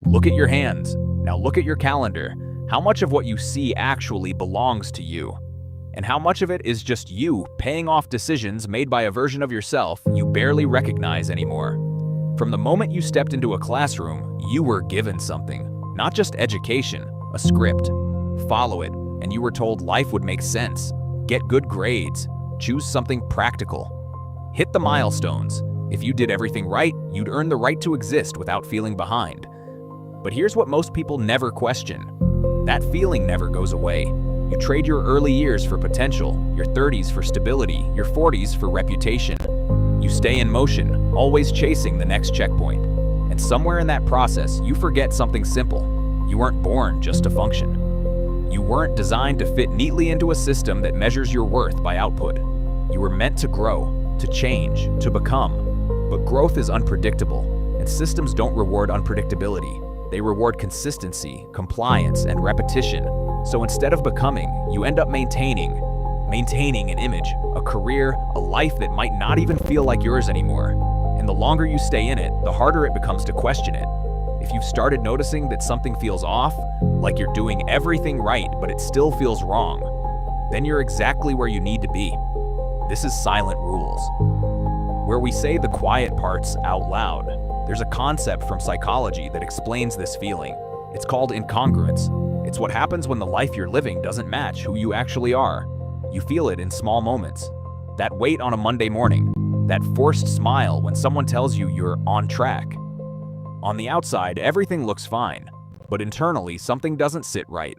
Look at your hands. Now look at your calendar. How much of what you see actually belongs to you? And how much of it is just you paying off decisions made by a version of yourself you barely recognize anymore? From the moment you stepped into a classroom, you were given something. Not just education, a script. Follow it, and you were told life would make sense. Get good grades. Choose something practical. Hit the milestones. If you did everything right, you'd earn the right to exist without feeling behind. But here's what most people never question. That feeling never goes away. You trade your early years for potential, your 30s for stability, your 40s for reputation. You stay in motion, always chasing the next checkpoint. And somewhere in that process, you forget something simple. You weren't born just to function. You weren't designed to fit neatly into a system that measures your worth by output. You were meant to grow, to change, to become. But growth is unpredictable, and systems don't reward unpredictability. They reward consistency, compliance, and repetition. So instead of becoming, you end up maintaining an image, a career, a life that might not even feel like yours anymore. And the longer you stay in it, the harder it becomes to question it. If you've started noticing that something feels off, like you're doing everything right but it still feels wrong, then you're exactly where you need to be. This is Silent Rules, where we say the quiet parts out loud. There's a concept from psychology that explains this feeling. It's called incongruence. It's what happens when the life you're living doesn't match who you actually are. You feel it in small moments. That wait on a Monday morning, that forced smile when someone tells you you're on track. On the outside, everything looks fine, but internally, something doesn't sit right.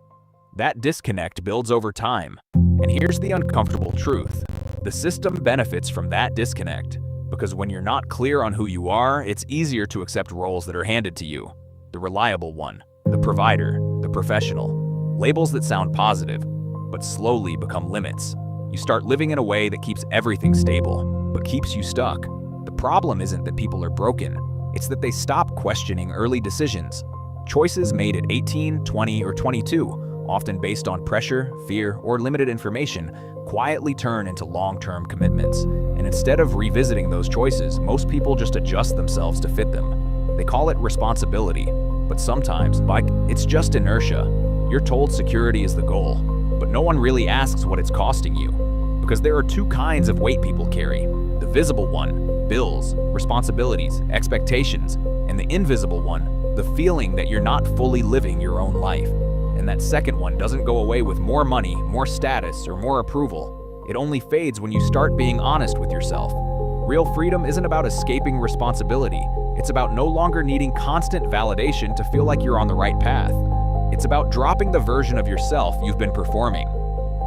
That disconnect builds over time. And here's the uncomfortable truth. The system benefits from that disconnect, because when you're not clear on who you are, it's easier to accept roles that are handed to you. The reliable one, the provider, the professional. Labels that sound positive, but slowly become limits. You start living in a way that keeps everything stable, but keeps you stuck. The problem isn't that people are broken. It's that they stop questioning early decisions. Choices made at 18, 20, or 22, often based on pressure, fear, or limited information, quietly turn into long-term commitments. And instead of revisiting those choices, most people just adjust themselves to fit them. They call it responsibility, but sometimes, it's just inertia. You're told security is the goal, but no one really asks what it's costing you. Because there are two kinds of weight people carry. The visible one, bills, responsibilities, expectations, and the invisible one, the feeling that you're not fully living your own life. And that second one doesn't go away with more money, more status, or more approval. It only fades when you start being honest with yourself. Real freedom isn't about escaping responsibility. It's about no longer needing constant validation to feel like you're on the right path. It's about dropping the version of yourself you've been performing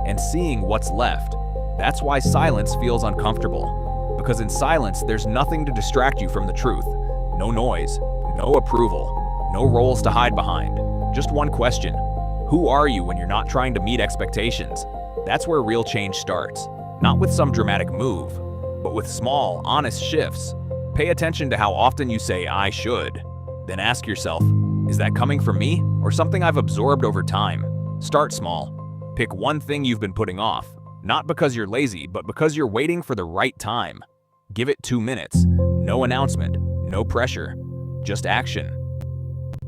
and seeing what's left. That's why silence feels uncomfortable. Because in silence, there's nothing to distract you from the truth. No noise, no approval, no roles to hide behind. Just one question. Who are you when you're not trying to meet expectations? That's where real change starts. Not with some dramatic move, but with small, honest shifts. Pay attention to how often you say, "I should." Then ask yourself, is that coming from me or something I've absorbed over time? Start small. Pick one thing you've been putting off, not because you're lazy, but because you're waiting for the right time. Give it 2 minutes. No announcement, no pressure, just action.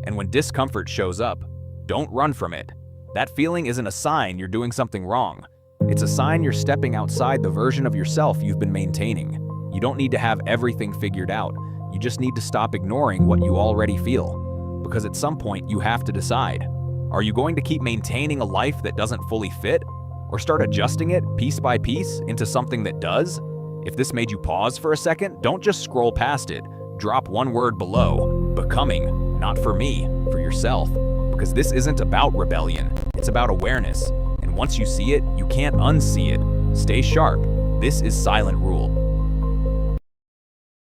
And when discomfort shows up, don't run from it. That feeling isn't a sign you're doing something wrong. It's a sign you're stepping outside the version of yourself you've been maintaining. You don't need to have everything figured out. You just need to stop ignoring what you already feel. Because at some point, you have to decide. Are you going to keep maintaining a life that doesn't fully fit? Or start adjusting it piece by piece into something that does? If this made you pause for a second, don't just scroll past it. Drop one word below. Becoming, not for me, for yourself. Because this isn't about rebellion, it's about awareness. And once you see it, you can't unsee it. Stay sharp. This is Silent Rules.